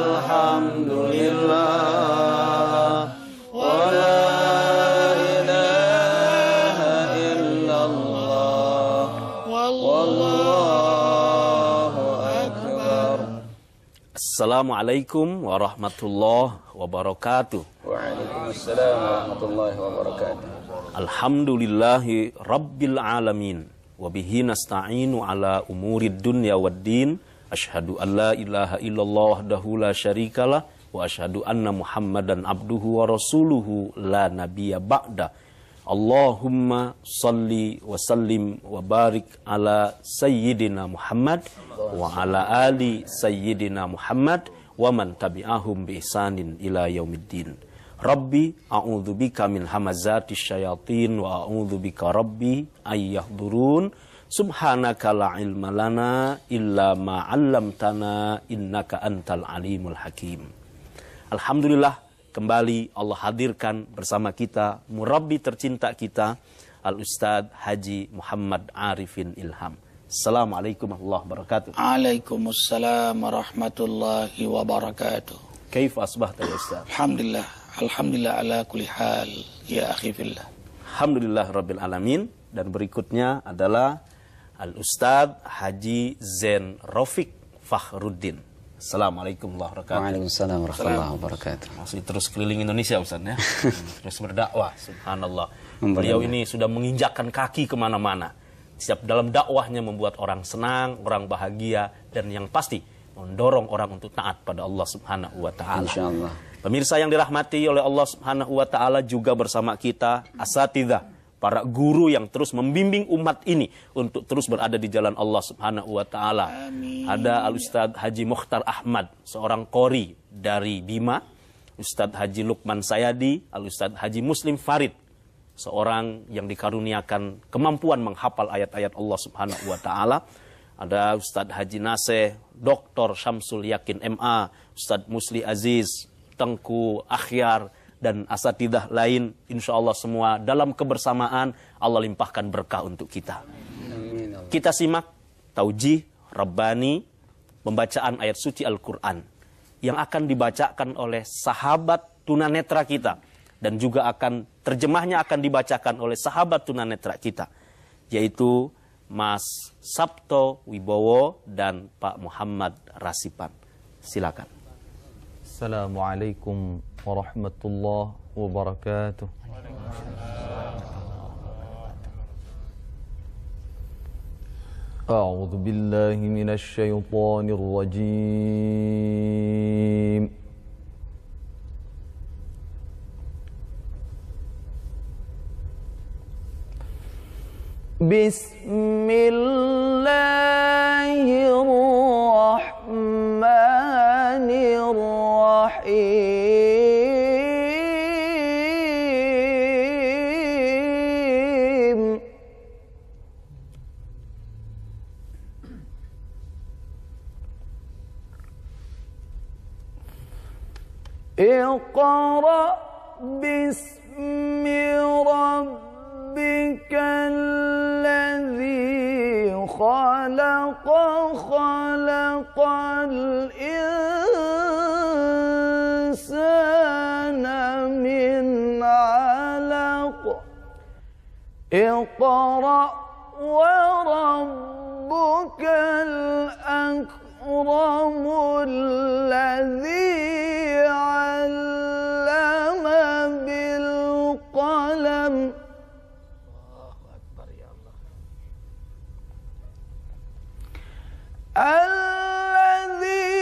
walhamdulillah wa la ilaha illallah wallahu akbar. Assalamualaikum warahmatullahi wabarakatuh. Waalaikumsalam warahmatullahi wabarakatuh. Alhamdulillahi rabbil alamin wa bihi nasta'inu ala umurid dunya waddin. Asyhadu an la ilaha illallah wahdahu la syarikalah wa asyhadu anna Muhammadan abduhu wa rasuluhu la nabiyya ba'da. Allahumma salli wa sallim wa barik ala sayyidina Muhammad wa ala ali sayyidina Muhammad wa man tabi'ahum bi ihsanin ila yaumiddin. Rabbi a'udzubika min hamazati syayatin wa a'udzubika rabbi ayyahdurun. Subhanaka la ilma lana illa ma 'allamtana innaka antal alimul hakim. Alhamdulillah, kembali Allah hadirkan bersama kita murabbi tercinta kita Al-Ustadz Haji Muhammad Arifin Ilham. Assalamualaikum warahmatullahi wabarakatuh. Waalaikumsalam warahmatullahi wabarakatuh. Kaif asbahta ya Ustaz? Alhamdulillah ala kulli hal ya akhi fillah. Alhamdulillah rabbil alamin. Dan berikutnya adalah Al-Ustadz Haji Zain Rafiq Fakhruddin. Assalamualaikum warahmatullahi wabarakatuh. Waalaikumsalam warahmatullahi wabarakatuh. Masih terus keliling Indonesia Ustaz ya. Terus berdakwah, subhanallah. Beliau ini sudah menginjakkan kaki kemana-mana. Setiap dalam dakwahnya membuat orang senang, orang bahagia, dan yang pasti mendorong orang untuk taat pada Allah Subhanahu wa taala. Insyaallah. Pemirsa yang dirahmati oleh Allah Subhanahu wa taala, juga bersama kita asatidzah, para guru yang terus membimbing umat ini untuk terus berada di jalan Allah Subhanahu wa taala. Ada Al-Ustadz Haji Mukhtar Ahmad, seorang qori dari Bima, Ustadz Haji Lukman Sayadi, Al-Ustadz Haji Muslim Farid, seorang yang dikaruniakan kemampuan menghafal ayat-ayat Allah Subhanahu wa taala. Ada Ustadz Haji Naseh, Dr. Syamsul Yakin MA, Ustadz Musli Aziz, Tengku Akhyar, dan asatidzah lain. Insya Allah semua dalam kebersamaan Allah limpahkan berkah untuk kita. Kita simak taujih Rabbani, pembacaan ayat suci Al-Quran yang akan dibacakan oleh sahabat tunanetra kita, dan juga terjemahnya akan dibacakan oleh sahabat tunanetra kita, yaitu Mas Sabto Wibowo dan Pak Muhammad Rasipan. Silakan. Assalamualaikum warahmatullahi wabarakatuh. A'udzu billahi minasy syaithanir rajim. Bismillahirrahmanirrahim. Iqra bismi rabbikal khalaqal insana min 'alaq. Iqra wa rabbukal akramul ladzi 'allama bil qalam. Alladzi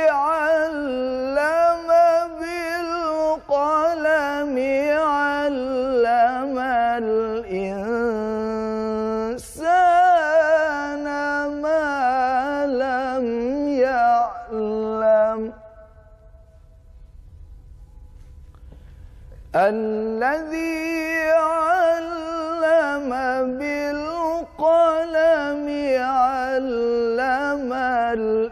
'allama bil qalami 'allamal insana ma lam ya'lam. Alladzi 'allama bil qalami 'allamal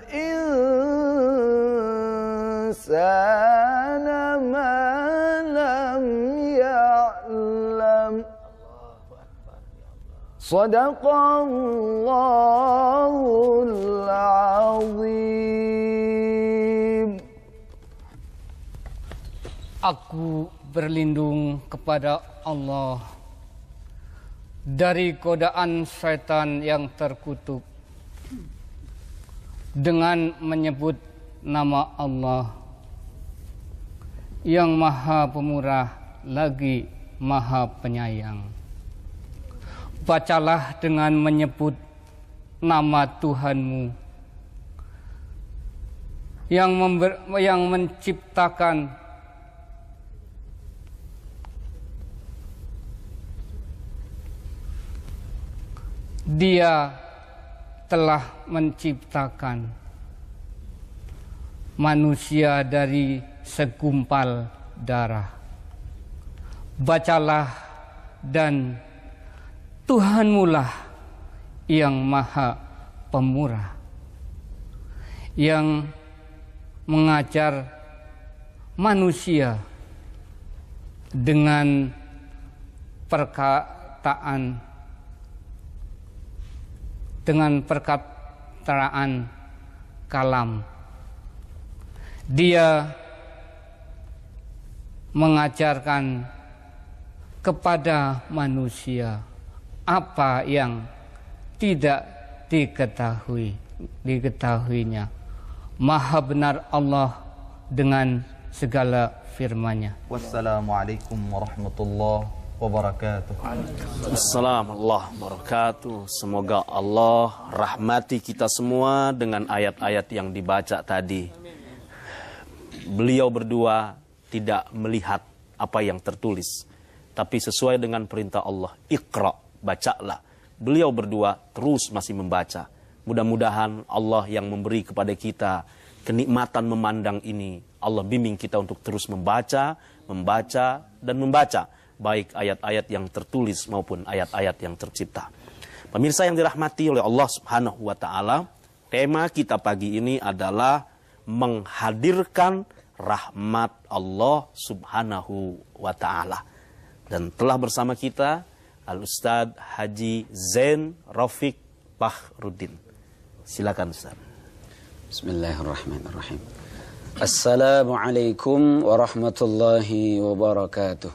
insana ma lam ya'lam. Sadaqallahul azim. Aku berlindung kepada Allah dari godaan syaitan yang terkutuk dengan menyebut nama Allah yang Maha Pemurah lagi Maha Penyayang. Bacalah dengan menyebut nama Tuhanmu yang menciptakan Dia telah menciptakan manusia dari segumpal darah. Bacalah dan Tuhanmulah yang Maha Pemurah, yang mengajar manusia dengan perkataan kalam. Dia mengajarkan kepada manusia apa yang tidak diketahuinya. Maha benar Allah dengan segala firman-Nya. Wassalamualaikum warahmatullahi wabarakatuh. Assalamualaikum warahmatullahi wabarakatuh. Semoga Allah rahmati kita semua dengan ayat-ayat yang dibaca tadi. Beliau berdua tidak melihat apa yang tertulis, tapi sesuai dengan perintah Allah, Iqra, bacalah. Beliau berdua terus masih membaca. Mudah-mudahan Allah yang memberi kepada kita kenikmatan memandang ini, Allah bimbing kita untuk terus membaca, dan membaca, baik ayat-ayat yang tertulis maupun ayat-ayat yang tercipta. Pemirsa yang dirahmati oleh Allah Subhanahu wa Ta'ala, tema kita pagi ini adalah menghadirkan rahmat Allah Subhanahu wa Ta'ala. Dan telah bersama kita Al-Ustadz Haji Zain Rafiq Bahruddin. Silakan Ustaz. Bismillahirrahmanirrahim. Assalamualaikum warahmatullahi wabarakatuh.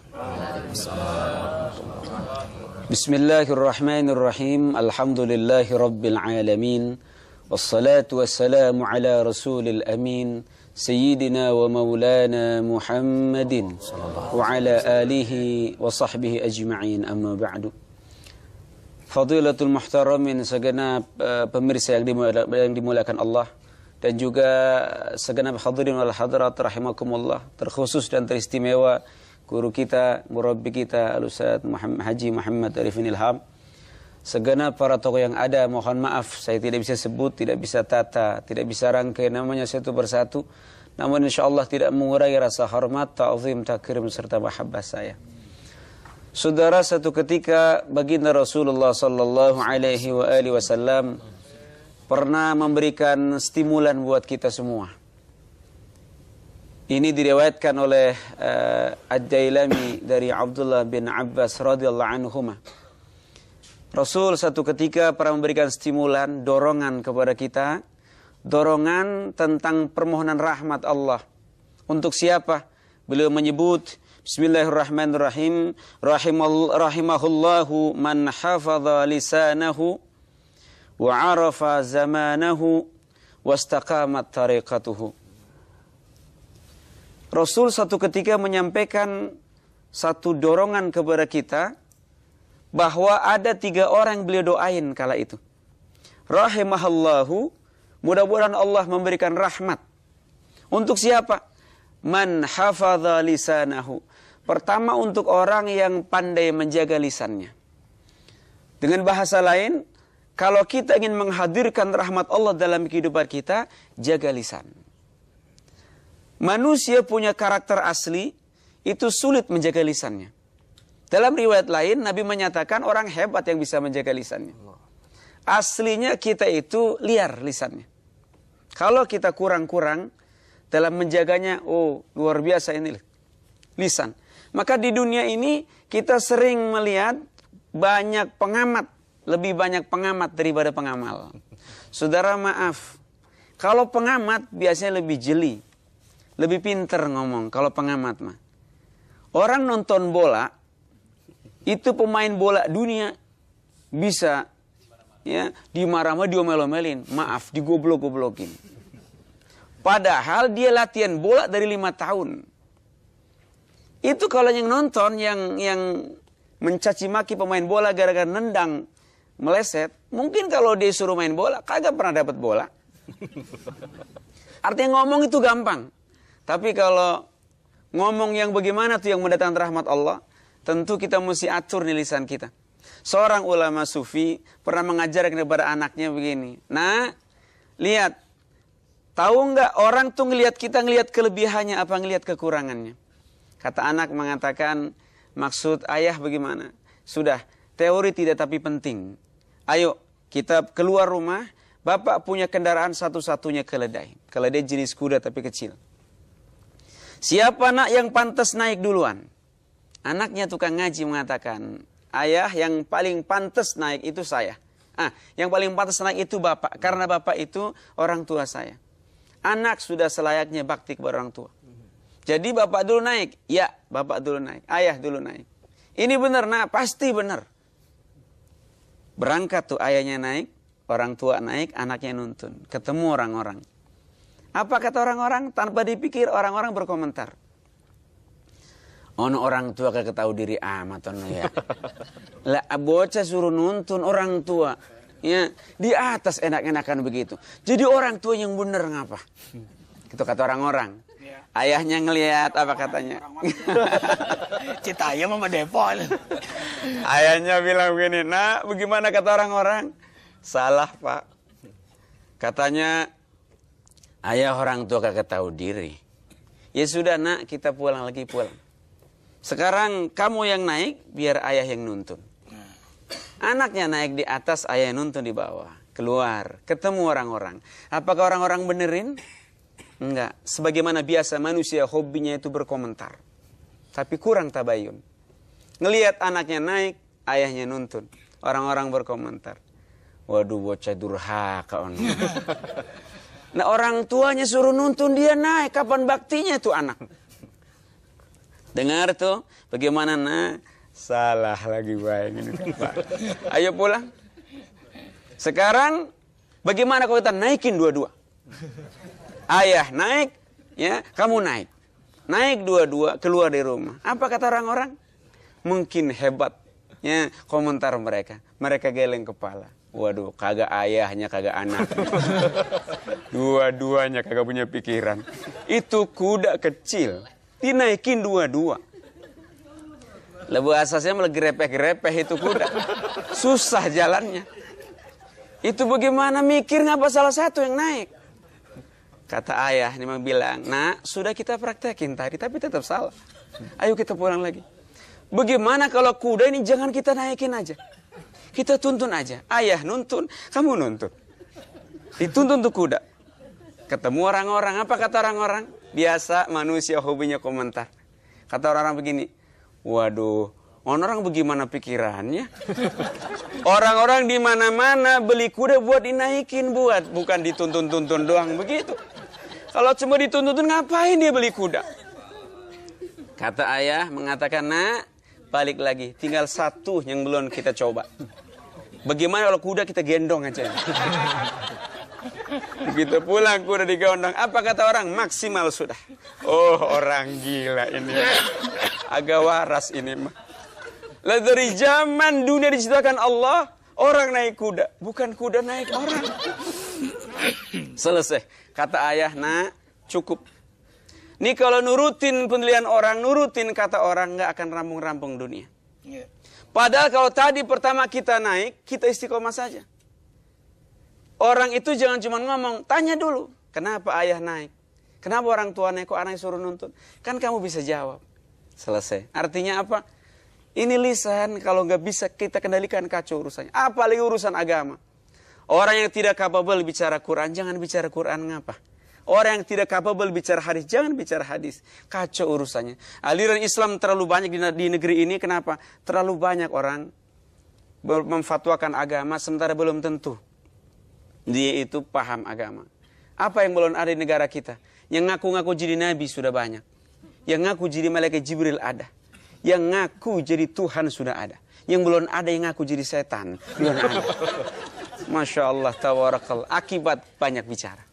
Bismillahirrahmanirrahim. Alhamdulillahi rabbil alamin. Wassalatu wassalamu ala rasulil amin. Sayyidina wa maulana Muhammadin wa ala alihi wa sahbihi ajma'in, amma ba'du. Fadilatul muhtaramin, segenap pemirsa yang dimuliakan Allah, dan juga segenap hadirin wal hadirat rahimakumullah, terkhusus dan teristimewa guru kita, murabbi kita Al-Ustadz Haji Muhammad Arifin Ilham. Segenap para tokoh yang ada, mohon maaf saya tidak bisa sebut, tidak bisa tata, tidak bisa rangkai namanya satu persatu. Namun insyaallah tidak mengurangi rasa hormat, ta'zim, takrim serta mahabbah saya. Saudara, satu ketika baginda Rasulullah sallallahu alaihi wasallam pernah memberikan stimulan buat kita semua. Ini diriwayatkan oleh Ad-Dailami dari Abdullah bin Abbas radhiyallahu anhuma. Rasul satu ketika pernah memberikan stimulan, dorongan kepada kita, dorongan tentang permohonan rahmat Allah. Untuk siapa? Beliau menyebut Bismillahirrahmanirrahim, rahimahullahu man hafadha lisanahu wa arafa zamanahu wastaqamat tariqatuhu. Rasul satu ketika menyampaikan satu dorongan kepada kita, bahwa ada 3 orang yang beliau doain kala itu. Rahimahullahu, mudah-mudahan Allah memberikan rahmat. Untuk siapa? Man hafadha lisanahu. Pertama, untuk orang yang pandai menjaga lisannya. Dengan bahasa lain, kalau kita ingin menghadirkan rahmat Allah dalam kehidupan kita, jaga lisan. Manusia punya karakter asli, itu sulit menjaga lisannya. Dalam riwayat lain, Nabi menyatakan orang hebat yang bisa menjaga lisannya. Aslinya kita itu liar lisannya. Kalau kita kurang-kurang dalam menjaganya, oh luar biasa ini lisan. Maka di dunia ini kita sering melihat banyak pengamat, lebih banyak pengamat daripada pengamal. Saudara, maaf, kalau pengamat biasanya lebih jeli, lebih pinter ngomong kalau pengamat mah. Orang nonton bola, itu pemain bola dunia bisa ya dimarah-marahin, diomel-omelin, maaf, digoblok-goblokin. Padahal dia latihan bola dari 5 tahun. Itu kalau yang nonton, yang mencaci maki pemain bola gara-gara nendang meleset, mungkin kalau dia suruh main bola, kagak pernah dapat bola. Artinya ngomong itu gampang. Tapi kalau ngomong yang bagaimana tuh yang mendatangkan rahmat Allah, tentu kita mesti atur nih lisan kita. Seorang ulama sufi pernah mengajarkan kepada anaknya begini. Nah, lihat. Tahu nggak orang tuh ngelihat kita ngelihat kelebihannya apa ngelihat kekurangannya? Kata anak mengatakan, maksud ayah bagaimana? Sudah, teori tidak tapi penting. Ayo, kita keluar rumah. Bapak punya kendaraan satu-satunya keledai. Keledai jenis kuda tapi kecil. Siapa nak yang pantas naik duluan? Anaknya tukang ngaji mengatakan, ayah yang paling pantas naik itu saya. Yang paling pantas naik itu bapak. Karena bapak itu orang tua saya. Anak sudah selayaknya bakti kepada orang tua. Jadi bapak dulu naik. Ya, bapak dulu naik. Ayah dulu naik. Ini benar, nah pasti benar. Berangkat tuh ayahnya naik. Orang tua naik, anaknya nuntun. Ketemu orang-orang. Apa kata orang-orang? Tanpa dipikir orang-orang berkomentar. Ono orang tua kagak tahu diri amat ono ya. Lah bocah suruh nuntun orang tua. Ya, di atas enak-enakan begitu. Jadi orang tua yang benar ngapa? Itu kata orang-orang. Ayahnya ngelihat apa katanya? Cita ayah mama depol. Ayahnya bilang begini, nak bagaimana kata orang-orang? Salah pak. Katanya, ayah orang tua kagak tahu diri. Ya sudah nak, kita pulang lagi pulang. Sekarang kamu yang naik, biar ayah yang nuntun. Anaknya naik di atas, ayah yang nuntun di bawah. Keluar, ketemu orang-orang. Apakah orang-orang benerin? Enggak. Sebagaimana biasa manusia hobinya itu berkomentar. Tapi kurang tabayun. Ngelihat anaknya naik, ayahnya nuntun. Orang-orang berkomentar. Waduh bocah durhaka. Nah orang tuanya suruh nuntun dia naik. Kapan baktinya tuh anak? Dengar tuh bagaimana salah lagi baik ini Pak. Ayo pulang. Sekarang bagaimana kalau kita naikin dua-dua? Ayah naik, ya kamu naik. Naik dua-dua keluar dari rumah. Apa kata orang-orang? Mungkin hebat. Ya komentar mereka. Mereka geleng kepala. Waduh, kagak ayahnya, kagak anak. Dua-duanya kagak punya pikiran. Itu kuda kecil. Dinaikin dua-dua. Lebu asasnya malah gerepeh-gerepeh itu kuda. Susah jalannya. Itu bagaimana mikir ngapa salah satu yang naik? Kata ayah, memang bilang, nah sudah kita praktekin tadi, tapi tetap salah. Ayo kita pulang lagi. Bagaimana kalau kuda ini jangan kita naikin aja. Kita tuntun aja. Ayah nuntun, kamu nuntun. Dituntun tuh kuda. Ketemu orang-orang, apa kata orang-orang? Biasa manusia hobinya komentar. Kata orang-orang begini, waduh, orang bagaimana pikirannya? Orang-orang di mana-mana beli kuda buat dinaikin bukan dituntun-tuntun doang begitu. Kalau cuma dituntun ngapain dia beli kuda? Kata ayah mengatakan, nak, balik lagi, tinggal satu yang belum kita coba. Bagaimana kalau kuda kita gendong aja? Begitu pulang kuda digendong. Apa kata orang? Maksimal sudah. Oh orang gila ini. Agak waras ini mah. Lah dari zaman dunia diciptakan Allah, orang naik kuda. Bukan kuda naik orang. Selesai. Kata ayah, nak cukup. Nih kalau nurutin penilaian orang, nurutin kata orang, nggak akan rampung-rampung dunia. Padahal kalau tadi pertama kita naik, kita istiqomah saja. Orang itu jangan cuma ngomong, tanya dulu. Kenapa ayah naik? Kenapa orang tua naik? Kok anaknya suruh nuntun? Kan kamu bisa jawab. Selesai. Artinya apa? Ini lisan kalau nggak bisa kita kendalikan kacau urusannya. Apalagi urusan agama. Orang yang tidak kapabel bicara Quran, jangan bicara Quran ngapa? Orang yang tidak kapabel bicara hadis, jangan bicara hadis. Kacau urusannya. Aliran Islam terlalu banyak di negeri ini. Kenapa? Terlalu banyak orang memfatwakan agama sementara belum tentu dia itu paham agama. Apa yang belum ada di negara kita? Yang ngaku-ngaku jadi nabi sudah banyak. Yang ngaku jadi malaikat Jibril ada. Yang ngaku jadi Tuhan sudah ada. Yang belum ada yang ngaku jadi setan. Belum ada. Masya Allah, tawarakallah. Akibat banyak bicara.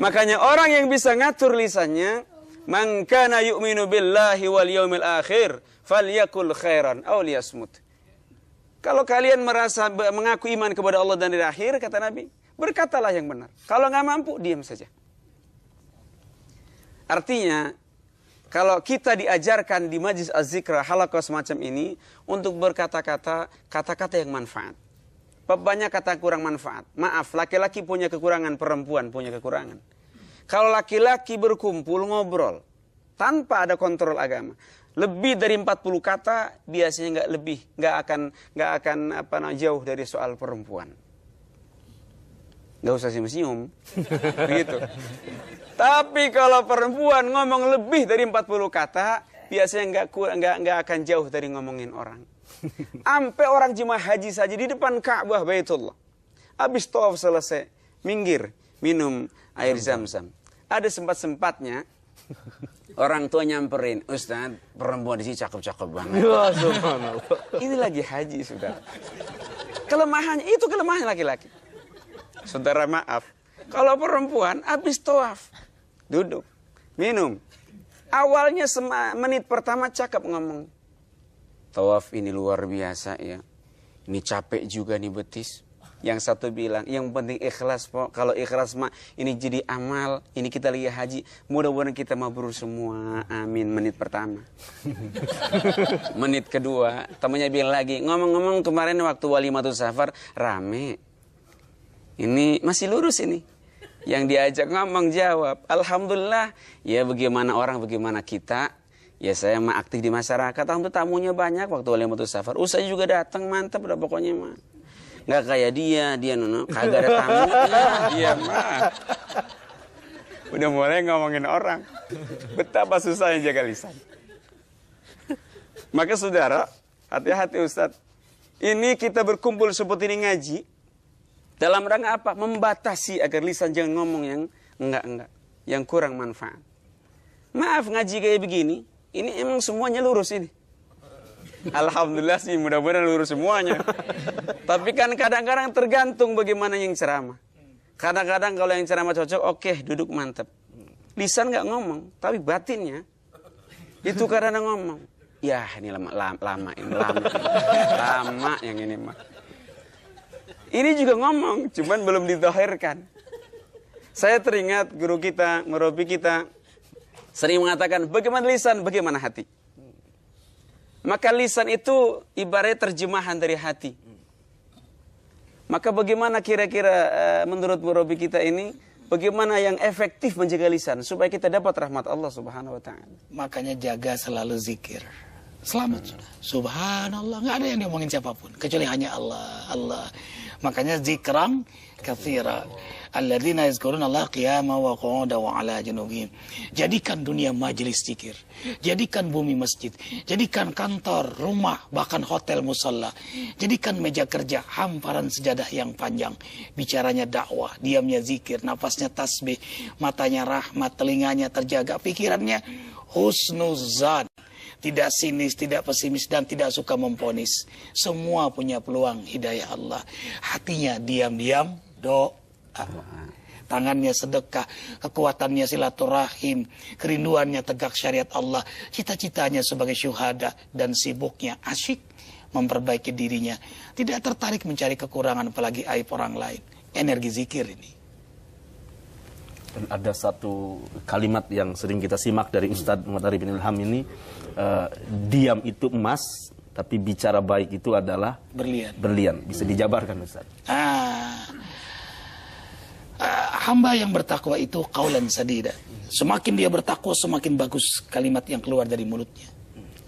Makanya orang yang bisa ngatur lisannya, man kana yu'minu billahi wal yaumil akhir falyakul khairan aw liyasmut. Kalau kalian merasa mengaku iman kepada Allah dan hari akhir, kata Nabi, berkatalah yang benar. Kalau nggak mampu, diam saja. Artinya, kalau kita diajarkan di majlis az-zikra halaqah semacam ini untuk berkata-kata, kata-kata yang manfaat. Banyak kata kurang manfaat. Maaf, laki-laki punya kekurangan, perempuan punya kekurangan. Kalau laki-laki berkumpul ngobrol tanpa ada kontrol agama, lebih dari 40 kata biasanya nggak akan jauh dari soal perempuan. Nggak usah senyum, begitu. Tapi kalau perempuan ngomong lebih dari 40 kata, biasanya nggak akan jauh dari ngomongin orang. Sampai orang jemaah haji saja di depan Ka'bah Baitullah, habis tawaf selesai, minggir minum air zam-zam. Ada sempat-sempatnya orang tua nyamperin, Ustaz, perempuan di sini cakep-cakep banget. Ya, subhanallah. Ini lagi haji, saudara. Kelemahannya, itu kelemahan laki-laki. Saudara maaf, kalau perempuan habis tawaf, duduk, minum. Awalnya menit pertama cakep ngomong. Tawaf ini luar biasa ya. Ini capek juga nih betis. Yang satu bilang, yang penting ikhlas Pok. Kalau ikhlas mah ini jadi amal. Ini kita lagi haji. Mudah-mudahan kita mabrur semua. Amin. Menit pertama. Menit kedua, temannya bilang lagi, ngomong-ngomong kemarin waktu Walimatul Safar rame. Ini masih lurus ini. Yang diajak ngomong jawab. Alhamdulillah. Ya bagaimana orang, bagaimana kita. Ya saya mah aktif di masyarakat. Untuk tamunya banyak waktu Walimatul Safar. Usai juga datang, mantap udah pokoknya mah. Nggak kayak dia nono kagak ada tamu. Dia mah. Udah mulai ngomongin orang. Betapa susahnya jaga lisan. Maka saudara, hati-hati Ustaz. Ini kita berkumpul seperti ini ngaji. Dalam rangka apa? Membatasi agar lisan jangan ngomong yang enggak. Yang kurang manfaat. Maaf ngaji kayak begini. Ini emang semuanya lurus ini. Alhamdulillah sih mudah-mudahan lurus semuanya. Tapi kan kadang-kadang tergantung bagaimana yang ceramah. Kadang-kadang kalau yang ceramah cocok, oke, duduk mantap. Lisan nggak ngomong, tapi batinnya itu kadang ngomong. Ya ini lama yang ini mah. Ini juga ngomong, cuman belum dizahirkan. Saya teringat guru kita, murabi kita sering mengatakan bagaimana lisan, bagaimana hati. Maka lisan itu ibarat terjemahan dari hati. Maka bagaimana kira-kira menurut murabi kita ini, bagaimana yang efektif menjaga lisan supaya kita dapat rahmat Allah Subhanahu wa taala. Makanya jaga selalu zikir. Selamat sudah. Subhanallah, nggak ada yang diomongin siapapun kecuali hanya Allah. Makanya zikran katsira. Alladzina yazkuruna Allah qiyaman wa qu'udan wa 'ala junubihim. Jadikan dunia majelis zikir. Jadikan bumi masjid. Jadikan kantor, rumah, bahkan hotel musalla. Jadikan meja kerja hamparan sejadah yang panjang. Bicaranya dakwah, diamnya zikir, napasnya tasbih, matanya rahmat, telinganya terjaga, pikirannya husnuzan. Tidak sinis, tidak pesimis, dan tidak suka memponis. Semua punya peluang hidayah Allah. Hatinya diam-diam doa. Tangannya sedekah, kekuatannya silaturahim, kerinduannya tegak syariat Allah, cita-citanya sebagai syuhada, dan sibuknya asyik memperbaiki dirinya. Tidak tertarik mencari kekurangan apalagi aib orang lain. Energi zikir ini. Dan ada satu kalimat yang sering kita simak dari Ustadz Muhammad Arif bin Ilham ini, diam itu emas, tapi bicara baik itu adalah berlian. Bisa dijabarkan Ustadz? Hamba yang bertakwa itu qaulan sadida. Semakin dia bertakwa, semakin bagus kalimat yang keluar dari mulutnya.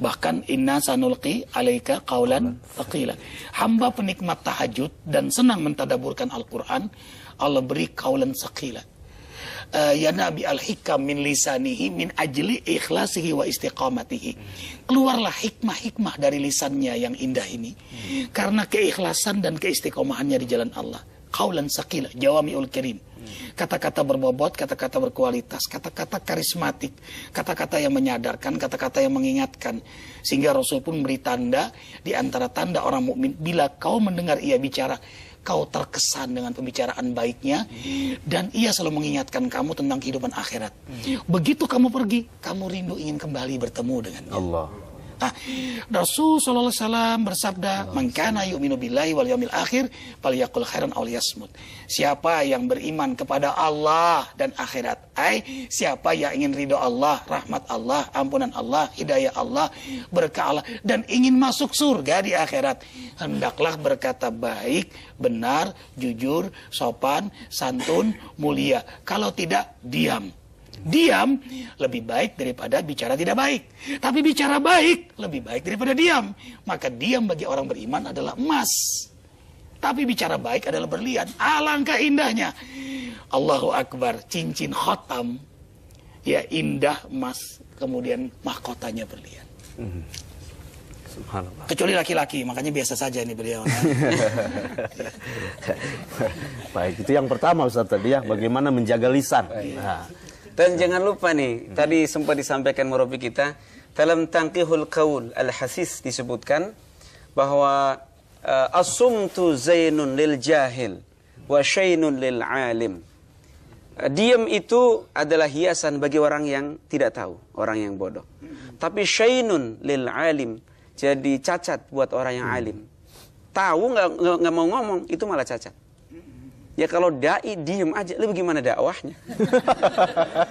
Bahkan inna sanulqi alaika qaulan thaqila. Hamba penikmat tahajud dan senang mentadaburkan Al-Quran, Allah beri qaulan thaqila. Ya Nabi al-hikam min lisanihi min ajli ikhlasihi wa istiqamatihi. Keluarlah hikmah-hikmah dari lisannya yang indah ini karena keikhlasan dan keistiqomahannya di jalan Allah. Qaulan thaqila, jawami'ul karim. Kata-kata berbobot, kata-kata berkualitas, kata-kata karismatik, kata-kata yang menyadarkan, kata-kata yang mengingatkan. Sehingga Rasul pun memberi tanda, di antara tanda orang mukmin, bila kau mendengar ia bicara, kau terkesan dengan pembicaraan baiknya, dan ia selalu mengingatkan kamu tentang kehidupan akhirat. Begitu kamu pergi, kamu rindu ingin kembali bertemu dengannya. Allah. Nah, Rasul sallallahu alaihi wasallam bersabda, "Man kana yu'minu billahi wal yawmil akhir falyaqul khairan aw liyasmut." Siapa yang beriman kepada Allah dan akhirat, siapa yang ingin ridho Allah, rahmat Allah, ampunan Allah, hidayah Allah, berkah Allah, dan ingin masuk surga di akhirat, hendaklah berkata baik, benar, jujur, sopan, santun, mulia. Kalau tidak, diam. Diam lebih baik daripada bicara tidak baik. Tapi bicara baik lebih baik daripada diam. Maka diam bagi orang beriman adalah emas. Tapi bicara baik adalah berlian. Alangkah indahnya. Allahu Akbar, cincin khotam. Ya, indah emas. Kemudian mahkotanya berlian. Subhanallah. Kecuali laki-laki, makanya biasa saja nih beliau. Baik, itu yang pertama Ustaz tadi ya, bagaimana menjaga lisan. Nah. Dan jangan lupa nih, tadi sempat disampaikan murabi kita, dalam Tanqihul Qaul Al-Hasis disebutkan bahwa as-sumtu zainun lil jahil wa syainun lil alim. Diam itu adalah hiasan bagi orang yang tidak tahu, orang yang bodoh. Tapi syainun lil alim, jadi cacat buat orang yang alim. Tahu nggak mau ngomong, itu malah cacat. Ya kalau dai diem aja, lu bagaimana dakwahnya?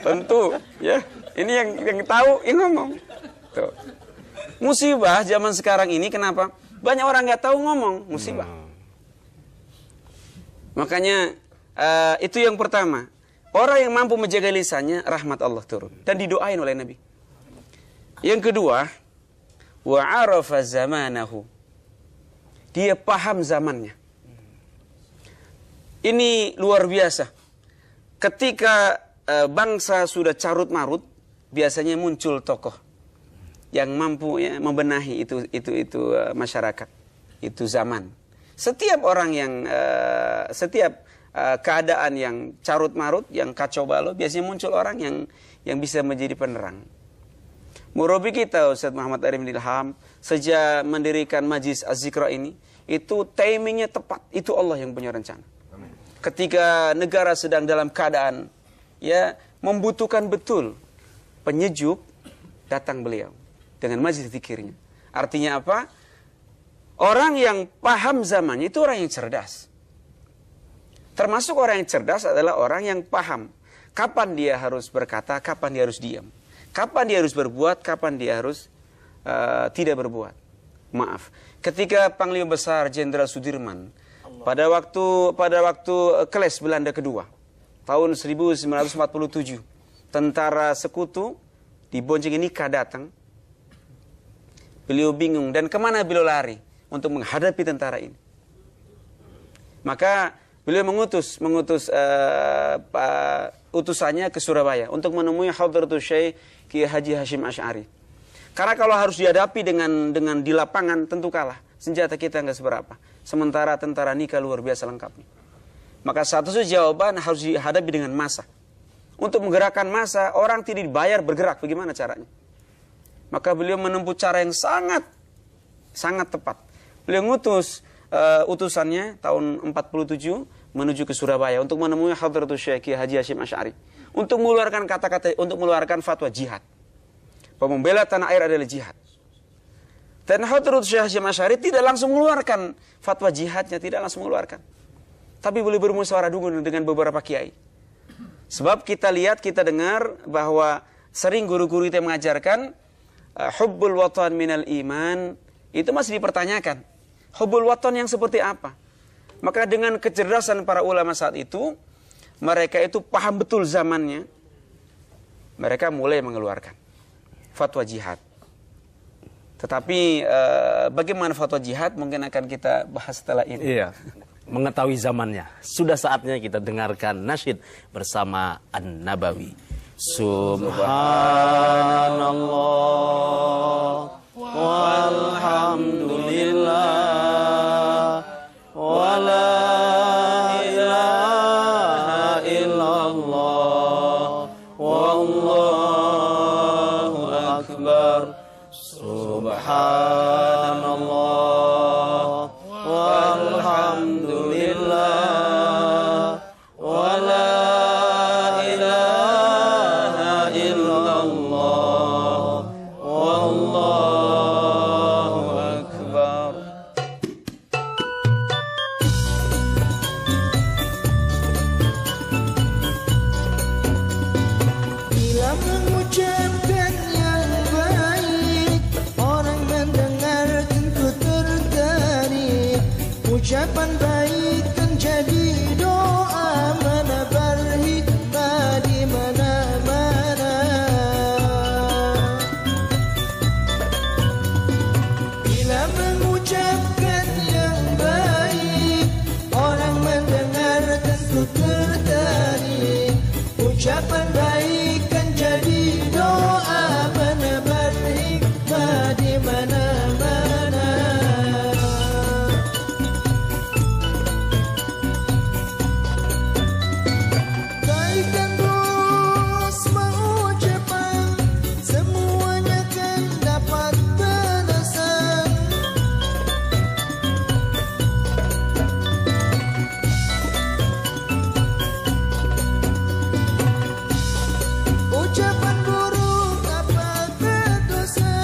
Tentu, ya. Ini yang tahu, yang ngomong. Tuh. Musibah zaman sekarang ini kenapa? Banyak orang nggak tahu ngomong, musibah. Makanya itu yang pertama. Orang yang mampu menjaga lisannya, rahmat Allah turun dan didoain oleh Nabi. Yang kedua, wa arafa zamanahu. Dia paham zamannya. Ini luar biasa. Ketika bangsa sudah carut marut, biasanya muncul tokoh yang mampu ya membenahi itu masyarakat, itu zaman. Setiap orang yang setiap keadaan yang carut marut, yang kacau balau, biasanya muncul orang yang bisa menjadi penerang. Murabi kita Ustaz Muhammad Arif Ilham sejak mendirikan Majlis Az-Zikra ini, itu timingnya tepat. Itu Allah yang punya rencana. Ketika negara sedang dalam keadaan ya membutuhkan betul penyejuk, datang beliau dengan majlis zikirnya. Artinya apa? Orang yang paham zamannya itu orang yang cerdas. Termasuk orang yang cerdas adalah orang yang paham kapan dia harus berkata, kapan dia harus diam, kapan dia harus berbuat, kapan dia harus tidak berbuat. Maaf, ketika Panglima Besar Jenderal Sudirman pada waktu Keles Belanda kedua tahun 1947, tentara sekutu di Bonjeng-Nikah datang. Beliau bingung dan kemana beliau lari untuk menghadapi tentara ini. Maka beliau mengutus utusannya ke Surabaya untuk menemui Hadratus Syekh Kiai Haji Hashim Asy'ari. Karena kalau harus dihadapi dengan di lapangan tentu kalah. Senjata kita nggak seberapa. Sementara tentara Nikah luar biasa lengkapnya. Maka satu-satunya jawaban harus dihadapi dengan massa. Untuk menggerakkan massa, orang tidak dibayar bergerak. Bagaimana caranya? Maka beliau menempuh cara yang sangat tepat. Beliau ngutus utusannya tahun 47 menuju ke Surabaya untuk menemui Hadratus Syekh Haji Hashim Asy'ari. Untuk mengeluarkan kata-kata, untuk mengeluarkan fatwa jihad. Membela tanah air adalah jihad. Dan Hadratus Syekh Hashim Asy'ari tidak langsung mengeluarkan fatwa jihadnya, tidak langsung mengeluarkan. Tapi boleh bermusyawarah dulu dengan beberapa kiai. Sebab kita lihat, kita dengar bahwa sering guru-guru itu mengajarkan hubbul watan minal iman, itu masih dipertanyakan. Hubbul watan yang seperti apa? Maka dengan kecerdasan para ulama saat itu, mereka itu paham betul zamannya. Mereka mulai mengeluarkan fatwa jihad. Tetapi bagaimana fatwa jihad mungkin akan kita bahas setelah ini. Iya, mengetahui zamannya. Sudah saatnya kita dengarkan nasyid bersama An-Nabawi. Subhanallah walhamdulillah wa la ilaha illallah Subhanallah walhamdulillah wa la ilaha illallah wallahu akbar. Bila mengucapkan yang baik, orang mendengar tentu tertarik. Ucapan baik kan jadi doa, menebar hikmah di mana-mana. Bila mengucapkan yang baik, orang mendengar tentu tertarik. Ucapan baik kan jadi doa, menebar hikmah di mana-mana. Baikkan terus mengucapkan, semuanya kan dapat balasan. Ucapan buruk dapat berdosa,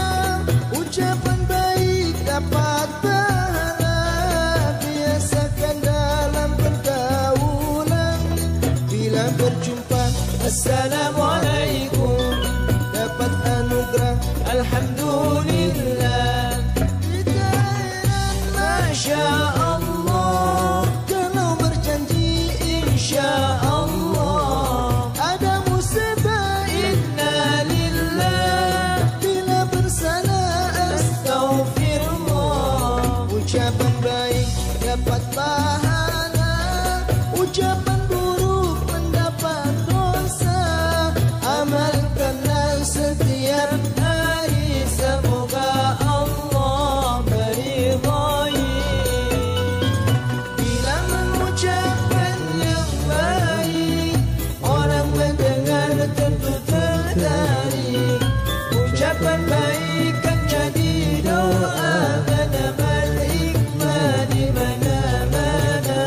ucapan baik dapat pahala. Biasakan dalam pergaulan, bila berjumpa Assalamualaikum, dapat anugerah Alhamdulillah. Kita heran Masya Allah, kalau berjanji Insya Allah. Ada musibah inna lillah, bila bersalah astaghfirullah. Ucapan baik dapat pahala, ucapan buruk mendapat dosa. Amalkanlah setiap hari, semoga Allah meridhai. Bila mengucapkan yang baik, orang mendengar tentu tertarik. Ucapan baik kan jadi doa, menebar hikmah di mana-mana.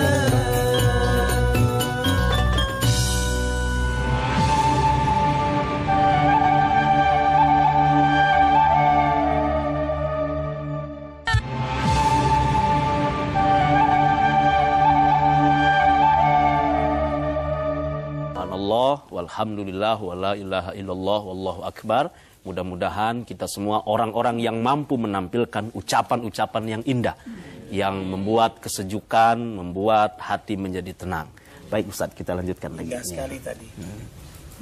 Subhanallah walhamdulillah wa la ilaha illallah wallahu akbar. Mudah-mudahan kita semua orang-orang yang mampu menampilkan ucapan-ucapan yang indah, yang membuat kesejukan, membuat hati menjadi tenang. Baik Ustaz, kita lanjutkan lagi. Indah sekali tadi.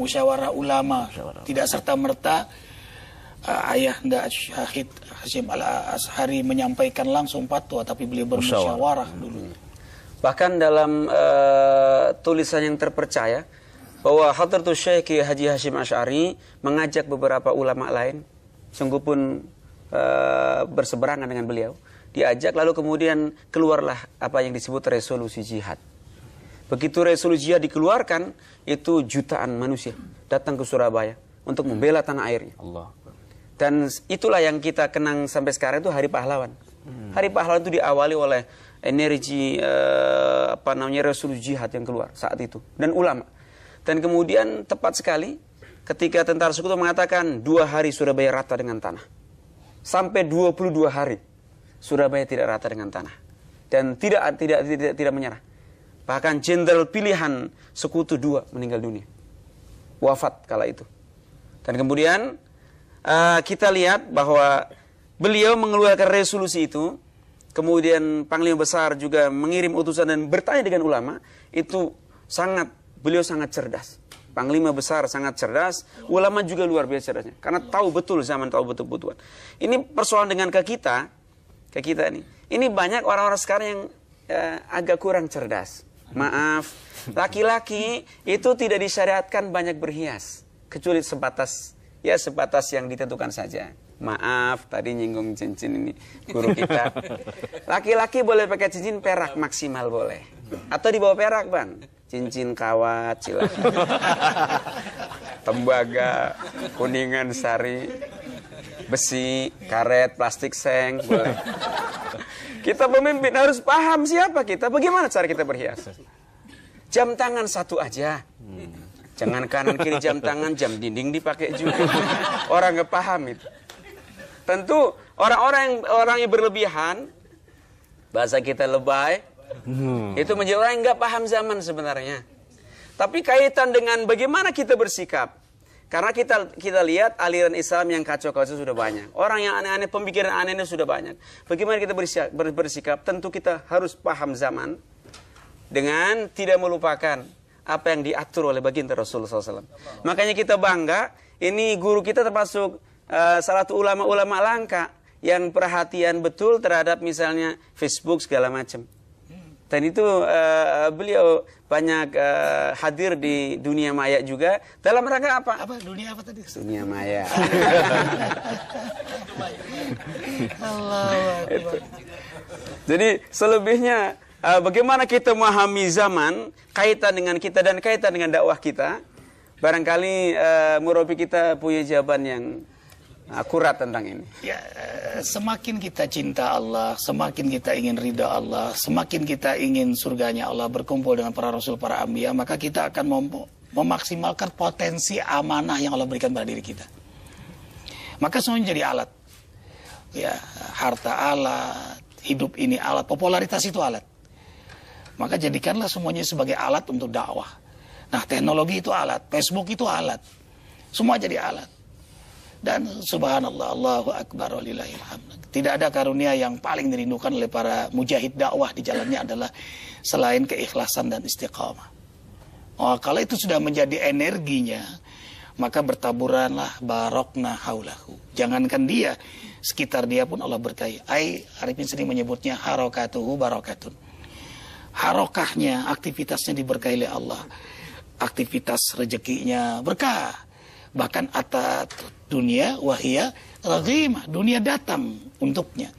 Musyawarah ulama, tidak serta-merta Ayahanda Syahid Hashim Al-Ashari menyampaikan langsung fatwa, tapi beliau bermusyawarah dulu. Bahkan dalam tulisan yang terpercaya bahwa Hadratus Syekh Haji Hashim Asy'ari mengajak beberapa ulama lain, sungguh pun berseberangan dengan beliau, diajak lalu kemudian keluarlah apa yang disebut resolusi jihad. Begitu resolusi jihad dikeluarkan, itu jutaan manusia datang ke Surabaya untuk membela tanah airnya. Allah. Dan itulah yang kita kenang sampai sekarang, itu Hari Pahlawan. Hari Pahlawan itu diawali oleh energi resolusi jihad yang keluar saat itu dan ulama. Dan kemudian tepat sekali ketika tentara sekutu mengatakan 2 hari Surabaya rata dengan tanah. Sampai 22 hari Surabaya tidak rata dengan tanah. Dan tidak menyerah. Bahkan jenderal pilihan sekutu 2 meninggal dunia. Wafat kala itu. Dan kemudian kita lihat bahwa beliau mengeluarkan resolusi itu. Kemudian Panglima Besar juga mengirim utusan dan bertanya dengan ulama. Itu beliau sangat cerdas. Panglima Besar sangat cerdas, ulama juga luar biasa cerdasnya. Karena tahu betul zaman, tahu betul kebutuhan. Ini persoalan dengan ke kita ini. Ini banyak orang-orang sekarang yang agak kurang cerdas. Maaf, laki-laki itu tidak disyariatkan banyak berhias, kecuali sebatas yang ditentukan saja. Maaf, tadi nyinggung cincin ini guru kita. Laki-laki boleh pakai cincin perak maksimal boleh. Atau di bawah perak, Bang. Cincin kawat, silakan. Tembaga, Kuningan Sari. besi, karet, plastik, seng, boleh. Kita pemimpin harus paham siapa kita, bagaimana cara kita berhias. Jam tangan satu aja. Jangan kanan kiri jam tangan, jam dinding dipakai juga. Orang nggak paham itu. Tentu orang yang berlebihan, bahasa kita lebay, itu menjadi orang yang nggak paham zaman sebenarnya. Tapi kaitan dengan bagaimana kita bersikap. Karena kita lihat aliran Islam yang kacau-kacau sudah banyak. Orang yang aneh-aneh, pemikiran aneh-aneh sudah banyak. Bagaimana kita bersikap? Tentu kita harus paham zaman dengan tidak melupakan apa yang diatur oleh baginda Rasulullah SAW. Makanya kita bangga, ini guru kita termasuk salah satu ulama-ulama langka yang perhatian betul terhadap misalnya Facebook segala macam. Dan itu beliau banyak hadir di dunia maya juga. Dalam rangka apa? Apa dunia apa tadi? Dunia maya. Allah. Jadi selebihnya bagaimana kita memahami zaman kaitan dengan kita dan kaitan dengan dakwah kita. Barangkali murabi kita punya jawaban yang akurat tentang ini. Ya, semakin kita cinta Allah, semakin kita ingin ridha Allah, semakin kita ingin surganya Allah, berkumpul dengan para rasul, para anbiya, maka kita akan memaksimalkan potensi amanah yang Allah berikan pada diri kita. Maka semuanya jadi alat. Ya, harta alat, hidup ini alat, popularitas itu alat. Maka jadikanlah semuanya sebagai alat untuk dakwah. Nah, teknologi itu alat, Facebook itu alat. Semua jadi alat. Dan subhanallah, Allahu Akbar walillahil hamd. Tidak ada karunia yang paling dirindukan oleh para mujahid dakwah di jalannya adalah selain keikhlasan dan istiqamah. Oh, kalau itu sudah menjadi energinya, maka bertaburanlah barokna haulahu. Jangankan dia, sekitar dia pun Allah berkahi. Arifin sering menyebutnya harokatuhu barokatun. Harokahnya, aktivitasnya diberkahi oleh Allah. Aktivitas rezekinya berkah. Bahkan atat dunia wahia raghimah, dunia datang untuknya.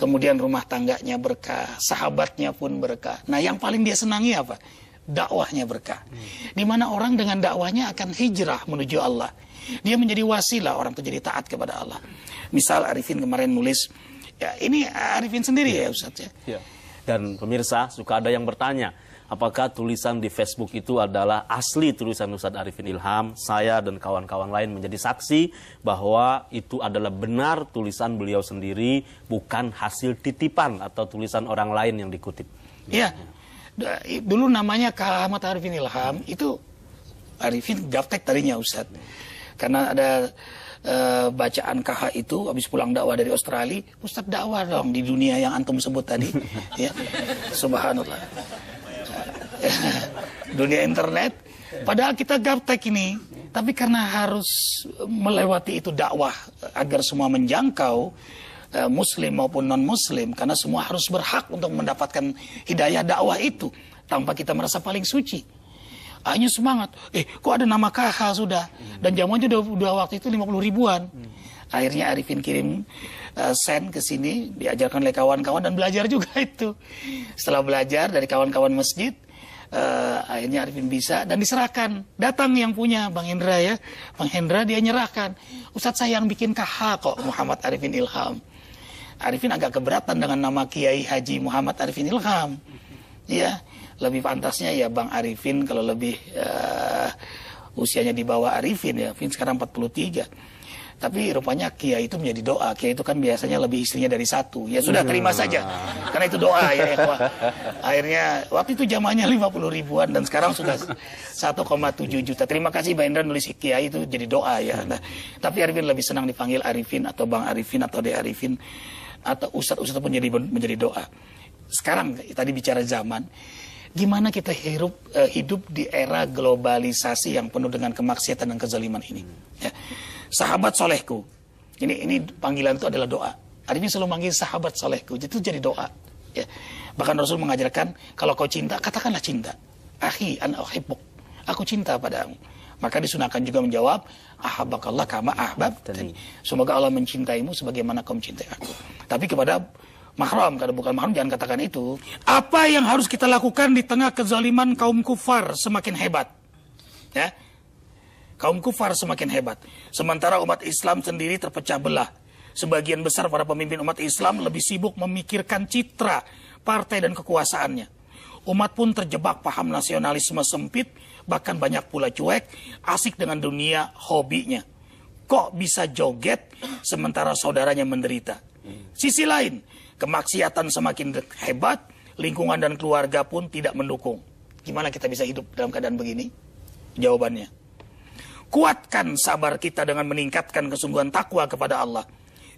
Kemudian rumah tangganya berkah, sahabatnya pun berkah. Nah, yang paling dia senangi apa? Dakwahnya berkah. Di mana orang dengan dakwahnya akan hijrah menuju Allah. Dia menjadi wasilah orang itu jadi taat kepada Allah. Misal Arifin kemarin nulis, ya ini Arifin sendiri ya Ustaz ya. Dan pemirsa, suka ada yang bertanya, apakah tulisan di Facebook itu adalah asli tulisan Ustadz Arifin Ilham? Saya dan kawan-kawan lain menjadi saksi bahwa itu adalah benar tulisan beliau sendiri, bukan hasil titipan atau tulisan orang lain yang dikutip. Iya, dulu namanya Kak Ahmad Arifin Ilham, itu Arifin gaptek tadinya Ustadz. Karena ada bacaan KH itu habis pulang dakwah dari Australia, Ustadz dakwah dong di dunia yang antum sebut tadi. Ya, subhanallah. Dunia internet, padahal kita gaptek ini, tapi karena harus melewati itu dakwah agar semua menjangkau, muslim maupun non muslim, karena semua harus berhak untuk mendapatkan hidayah dakwah itu tanpa kita merasa paling suci. Hanya semangat, kok ada nama KH sudah, dan jamuannya udah waktu itu 50 ribuan. Akhirnya Arifin kirim send ke sini, diajarkan oleh kawan-kawan dan belajar juga itu. Setelah belajar dari kawan-kawan masjid, akhirnya Arifin bisa dan diserahkan. Datang yang punya Bang Hendra ya, Bang Hendra dia nyerahkan. Ustadz saya yang bikin KH kok, Muhammad Arifin Ilham. Arifin agak keberatan dengan nama Kiai Haji Muhammad Arifin Ilham. Ya, lebih pantasnya ya Bang Arifin kalau lebih usianya di bawah Arifin ya. Arifin sekarang 43. Tapi rupanya Kiai itu menjadi doa. Kiai itu kan biasanya lebih istrinya dari satu. Ya sudah terima saja. Karena itu doa ya. Akhirnya waktu itu jamaahnya 50 ribuan dan sekarang sudah 1,7 juta. Terima kasih Bang Indra nulis Kiai itu jadi doa ya. Nah, tapi Arifin lebih senang dipanggil Arifin atau Bang Arifin atau De Arifin atau Ustadz pun menjadi doa. Sekarang tadi bicara zaman, gimana kita hidup di era globalisasi yang penuh dengan kemaksiatan dan kezaliman ini. Ya. Sahabat solehku, ini panggilan itu adalah doa. Artinya selalu manggil sahabat solehku, itu jadi doa. Ya. Bahkan Rasul mengajarkan, kalau kau cinta, katakanlah cinta. Akhi, ana uhibbuk, aku cinta padamu. Maka disunahkan juga menjawab, ahabbakallah kama ahbabtani. Semoga Allah mencintaimu sebagaimana kau mencintai aku. Tapi kepada mahram, kalau bukan mahram jangan katakan itu. Apa yang harus kita lakukan di tengah kezaliman kaum kufar semakin hebat? Ya. Kaum kufar semakin hebat. Sementara umat Islam sendiri terpecah belah. Sebagian besar para pemimpin umat Islam lebih sibuk memikirkan citra partai dan kekuasaannya. Umat pun terjebak paham nasionalisme sempit, bahkan banyak pula cuek, asik dengan dunia hobinya. Kok bisa joget sementara saudaranya menderita? Sisi lain, kemaksiatan semakin hebat, lingkungan dan keluarga pun tidak mendukung. Gimana kita bisa hidup dalam keadaan begini? Jawabannya, kuatkan sabar kita dengan meningkatkan kesungguhan takwa kepada Allah.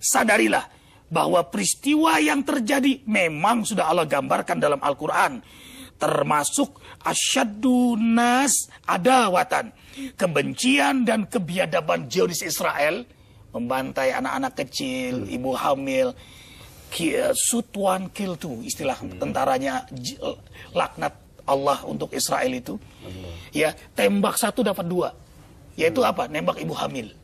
Sadarilah bahwa peristiwa yang terjadi memang sudah Allah gambarkan dalam Al-Quran. Termasuk asyaddu nas adawatan, kebencian dan kebiadaban Zionis Israel, membantai anak-anak kecil, ibu hamil, shoot one kill two, istilah tentaranya, laknat Allah untuk Israel itu. Ya, tembak satu dapat dua, yaitu apa? Nembak ibu hamil.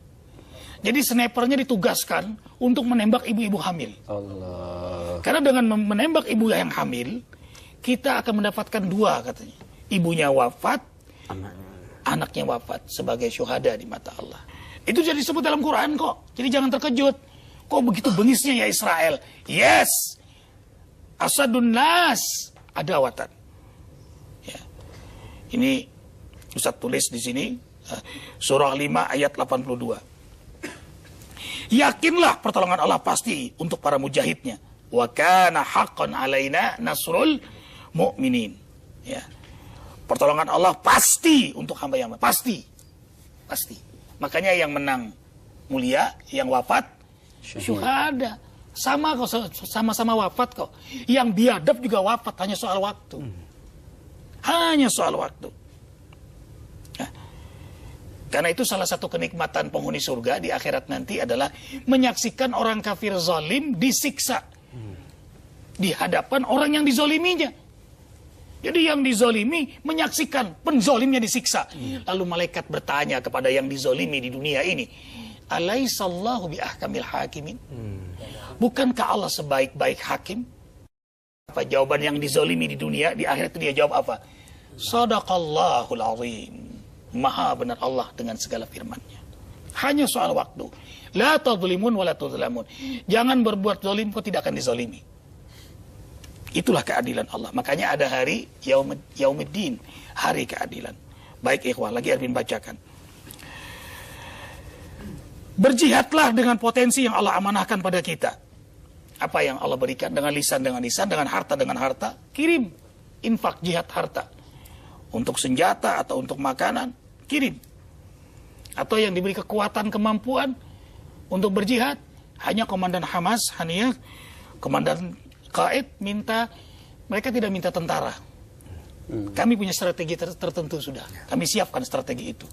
Jadi snipernya ditugaskan untuk menembak ibu-ibu hamil. Allah. Karena dengan menembak ibu yang hamil, kita akan mendapatkan dua katanya. Ibunya wafat, anaknya wafat sebagai syuhada di mata Allah. Itu jadi disebut dalam Quran kok. Jadi jangan terkejut. Kok begitu bengisnya ya Israel? Yes. Asadun nas adawatan. Ya. Ini Ustaz tulis di sini surah 5 ayat 82. Yakinlah pertolongan Allah pasti untuk para mujahidnya. Wa kana haqqan alaina nasrul mu'minin. Ya. Pertolongan Allah pasti untuk hamba yang pasti. Pasti. Makanya yang menang mulia, yang wafat syuhada. Sama kok, sama-sama wafat kok. Yang biadab juga wafat, hanya soal waktu. Hanya soal waktu. Ya. Karena itu salah satu kenikmatan penghuni surga di akhirat nanti adalah menyaksikan orang kafir zalim disiksa di hadapan orang yang dizoliminya. Jadi yang dizolimi menyaksikan penzolimnya disiksa. Lalu malaikat bertanya kepada yang dizolimi di dunia ini, alaisallahu biahkamil hakimin? Bukankah Allah sebaik-baik hakim? Apa jawaban yang dizolimi di dunia? Di akhirat itu dia jawab apa? Sadaqallahul azim. Maha benar Allah dengan segala firman-Nya. Hanya soal waktu. La tadlimun wa la tudlamun. Jangan berbuat zalim, kau tidak akan dizolimi. Itulah keadilan Allah. Makanya ada hari Yaumiddin, hari keadilan. Baik ikhwan, lagi Erwin bacakan. Berjihadlah dengan potensi yang Allah amanahkan pada kita. Apa yang Allah berikan dengan lisan, dengan harta, kirim. Infak, jihad harta. Untuk senjata atau untuk makanan, kirim. Atau yang diberi kekuatan, kemampuan untuk berjihad. Hanya komandan Hamas, hanya komandan Qaid minta, mereka tidak minta tentara. Kami punya strategi tertentu sudah. Kami siapkan strategi itu.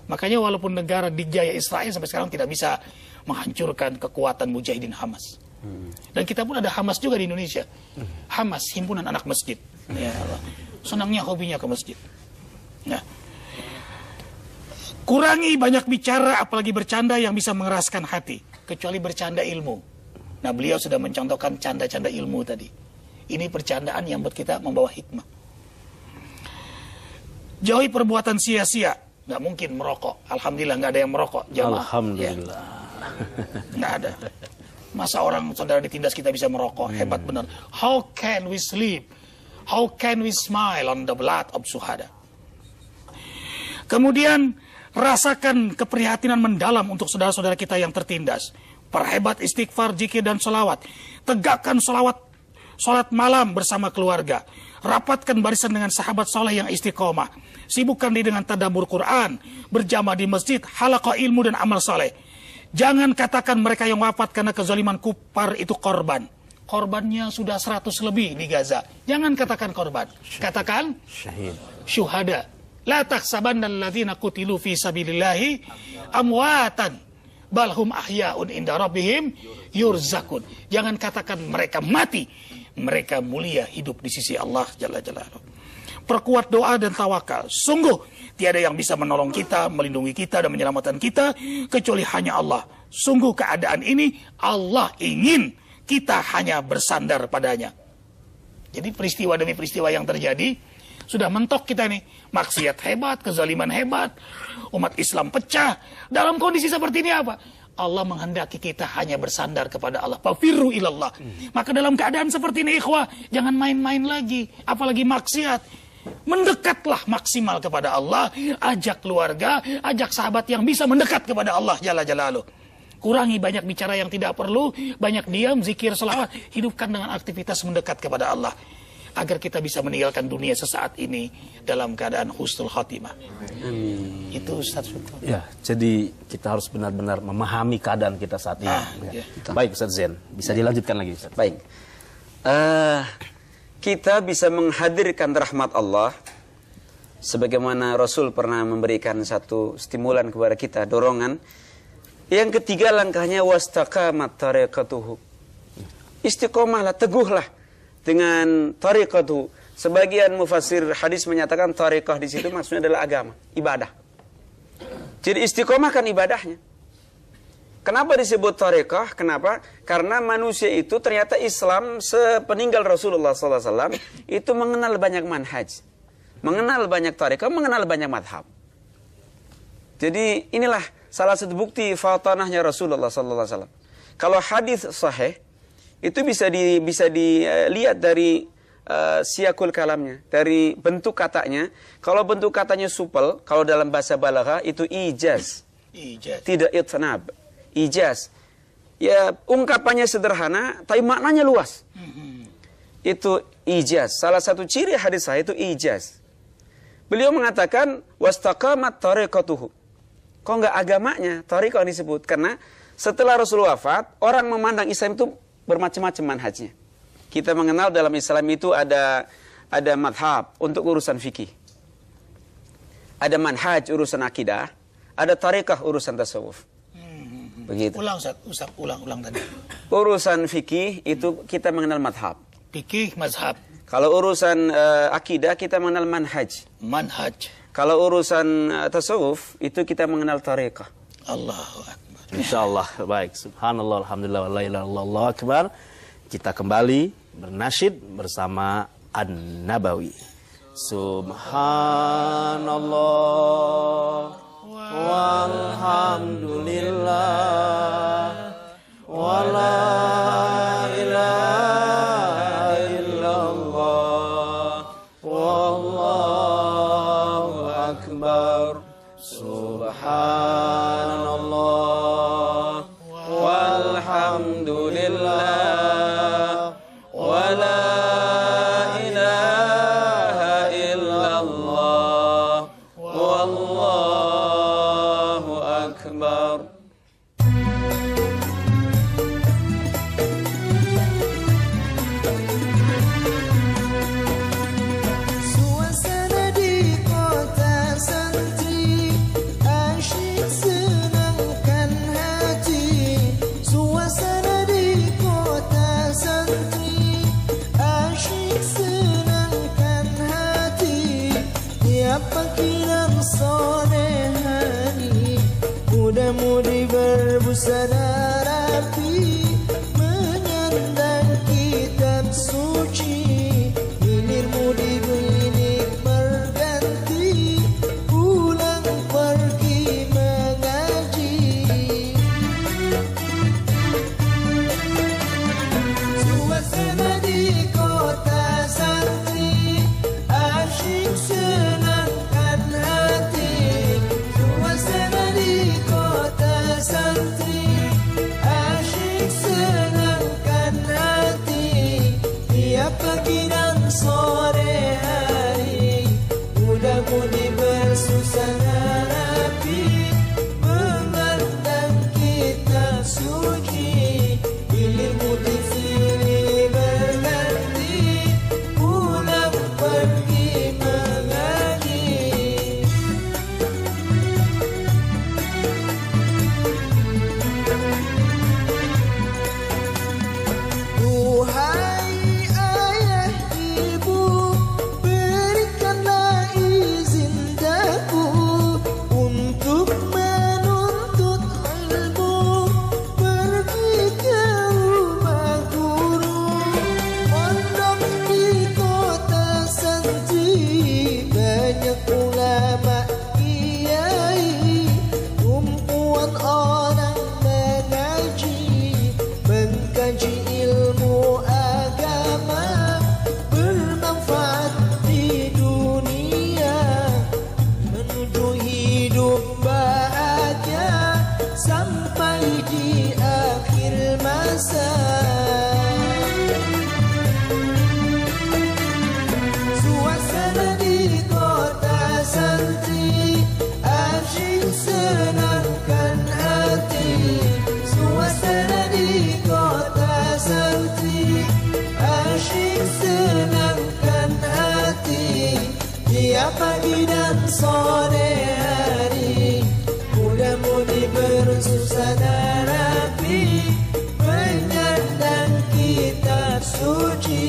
Makanya walaupun negara dijaya Israel sampai sekarang tidak bisa menghancurkan kekuatan mujahidin Hamas. Dan kita pun ada Hamas juga di Indonesia. Hamas, himpunan anak masjid. Ya Allah. Senangnya hobinya ke masjid. Nah. Kurangi banyak bicara, apalagi bercanda yang bisa mengeraskan hati. Kecuali bercanda ilmu. Nah, beliau sudah mencontohkan canda-canda ilmu tadi. Ini percandaan yang buat kita membawa hikmah. Jauhi perbuatan sia-sia. Nggak mungkin merokok. Alhamdulillah nggak ada yang merokok. Jamaah. Alhamdulillah. Ya. Nggak ada. Masa orang saudara ditindas kita bisa merokok? Hebat benar. How can we sleep? How can we smile on the blood of syuhada? Kemudian rasakan keprihatinan mendalam untuk saudara-saudara kita yang tertindas. Perhebat istighfar, zikir dan sholawat. Tegakkan sholat malam bersama keluarga. Rapatkan barisan dengan sahabat soleh yang istiqomah. Sibukkan diri dengan tadabbur Quran, berjamaah di masjid, halaqah ilmu dan amal soleh. Jangan katakan mereka yang wafat karena kezaliman kufar itu korban. Korbannya sudah 100 lebih di Gaza. Jangan katakan korban. Katakan syahid. Syuhada. La tahsabanna alladzina qutilu fi sabilillahi amwatan. Balhum ahya'un inda rabbihim yurzakun. Jangan katakan mereka mati. Mereka mulia hidup di sisi Allah Jalla Jalaluhu. Perkuat doa dan tawakal. Sungguh tiada yang bisa menolong kita, melindungi kita dan menyelamatkan kita kecuali hanya Allah. Sungguh keadaan ini Allah ingin kita hanya bersandar padanya. Jadi peristiwa demi peristiwa yang terjadi Sudah mentok kita nih. Maksiat hebat, kezaliman hebat. Umat Islam pecah. Dalam kondisi seperti ini apa? Allah menghendaki kita hanya bersandar kepada Allah. Fafirru ilallah. Maka dalam keadaan seperti ini ikhwah, jangan main-main lagi. Apalagi maksiat. Mendekatlah maksimal kepada Allah. Ajak keluarga, ajak sahabat yang bisa mendekat kepada Allah Jalla Jalaluh. Kurangi banyak bicara yang tidak perlu, banyak diam, zikir, selawat. Hidupkan dengan aktivitas mendekat kepada Allah. Agar kita bisa meninggalkan dunia sesaat ini dalam keadaan husnul khatimah. Itu Ustaz Syukron. Ya, jadi kita harus benar-benar memahami keadaan kita saat ini. Ya. Baik Ustaz Zain, bisa dilanjutkan lagi Ustaz. Baik. Kita bisa menghadirkan rahmat Allah sebagaimana Rasul pernah memberikan satu stimulan kepada kita, dorongan. Yang ketiga langkahnya wastaqamat tariqatuhu. Istiqomahlah, teguhlah dengan tariqatuhu. Sebagian mufassir hadis menyatakan tariqah di situ maksudnya adalah agama, ibadah. Jadi istiqomah kan ibadahnya. Kenapa disebut tariqah? Kenapa? Karena manusia itu ternyata Islam sepeninggal Rasulullah SAW itu mengenal banyak manhaj, mengenal banyak tariqah, mengenal banyak madhab. Jadi inilah salah satu bukti fatanahnya Rasulullah SAW. Kalau hadis sahih itu bisa dilihat dari siyakul kalamnya, dari bentuk katanya. Kalau bentuk katanya supel, kalau dalam bahasa balaghah itu ijaz, tidak itnab. Ijaz. Ya, ungkapannya sederhana tapi maknanya luas. Itu ijaz. Salah satu ciri hadis sahih itu ijaz. Beliau mengatakan wastaqamat tariqatuhu. Kok enggak agamanya? Tariqah disebut karena setelah Rasul wafat, orang memandang Islam itu bermacam-macam manhajnya. Kita mengenal dalam Islam itu ada madhab untuk urusan fikih. Ada manhaj urusan akidah, ada tariqah urusan tasawuf. Begitu. Ulang Ustaz, ulang tadi. Urusan fikih itu kita mengenal madhab. Fikih, mazhab. Kalau urusan akidah kita mengenal manhaj. Manhaj. Kalau urusan tasawuf itu kita mengenal tariqah. Allahu Akbar. Insyaallah. Baik. Subhanallah, alhamdulillah, wa la ilaha illallah, Allahu akbar. Kita kembali bernasyid bersama An-Nabawi. Subhanallah walhamdulillah wa la ilaha illallah wallahu akbar. Subhanallah walhamdulillah wa la ilaha illallah wallahu akbar. Suasana di kota santri asyik senangkan hati. Suasana di kota santri asyik senangkan hati. Tiap pagi dan sore hari muda-mudi berbusana rapi menyandang kitab suci. Hilir-mudi klinik berganti pulang pergi mengaji. Suasana di kota santri asyik senangkan hati. Suasana di kota santri asyik senangkan hati. Tiap pagi dan sore hari muda-mudi bersusana rapi memandang kitab suci. Hilir-mudi silih berganti pulang pergi mengaji. Duhai ayah ibu, berikanlah izin daku untuk menuntut ilmu. pagi dan sore hari, muda-mudi bersusah rapi, menyandang kitab suci,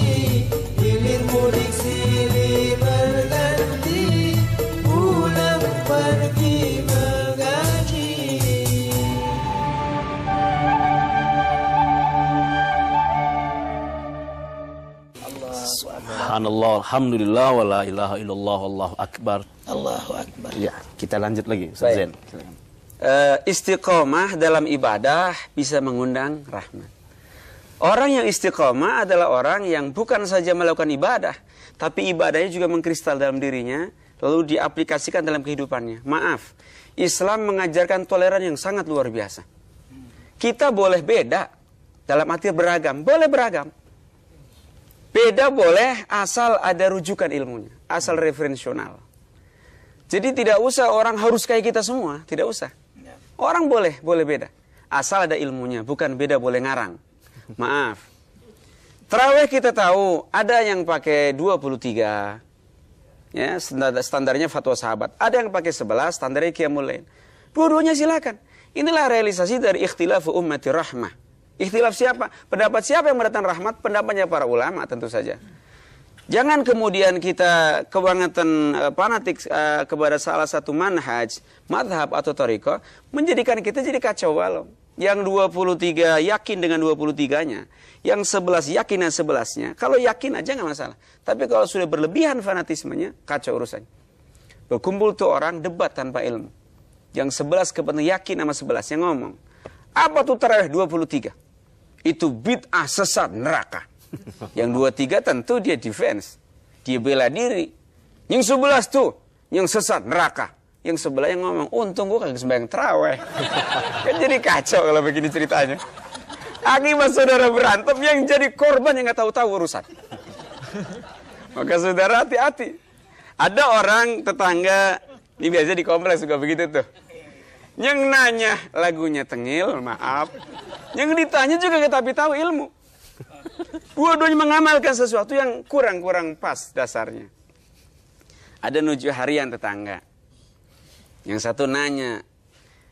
hilir mudik silih berganti, pulang pergi mengaji. Subhanallah, alhamdulillah, wa la ilaha illallah, Allahu akbar. Allahu Akbar. Ya, kita lanjut lagi, Ustaz Zain. Istiqomah dalam ibadah bisa mengundang rahmat. Orang yang istiqomah adalah orang yang bukan saja melakukan ibadah, tapi ibadahnya juga mengkristal dalam dirinya, lalu diaplikasikan dalam kehidupannya. Maaf, Islam mengajarkan toleran yang sangat luar biasa. Kita boleh beda, dalam arti beragam, boleh beragam. Beda boleh asal ada rujukan ilmunya, asal referensional. Jadi tidak usah orang harus kayak kita semua, tidak usah. Orang boleh beda, asal ada ilmunya, bukan beda boleh ngarang. Maaf. Tarawih kita tahu ada yang pakai 23, ya standarnya fatwa sahabat. Ada yang pakai 11, standarnya qiyamul lail. Dua-duanya silakan. Inilah realisasi dari ikhtilafu ummati rahmah. Ikhtilaf siapa? Pendapat siapa yang mendatangkan rahmat? Pendapatnya para ulama tentu saja. Jangan kemudian kita kebangetan fanatik kepada salah satu manhaj, madhab atau tariqah, menjadikan kita jadi kacau balau. Yang 23 yakin dengan 23-nya, yang 11 yakin dengan 11-nya. Kalau yakin aja nggak masalah. Tapi kalau sudah berlebihan fanatismenya, kacau urusannya. Berkumpul tuh orang debat tanpa ilmu. Yang 11 kepentingan yakin sama 11 yang ngomong. Apa tuh tarawih 23? Itu bid'ah sesat neraka. Yang 23 tentu dia defense. Dia bela diri. Yang 11 tuh yang sesat neraka. Yang sebelah yang ngomong, untung gue kagak sembahyang tarawih. Kan jadi kacau kalau begini ceritanya. Akibat saudara berantem yang jadi korban yang nggak tahu-tahu urusan. Maka saudara hati-hati. Ada orang tetangga, ini biasa di kompleks juga begitu tuh. Yang nanya lagunya tengil, maaf. Yang ditanya juga nggak tapi tahu ilmu. Dua-duanya mengamalkan sesuatu yang kurang-kurang pas dasarnya. Ada nuju harian tetangga. Yang satu nanya,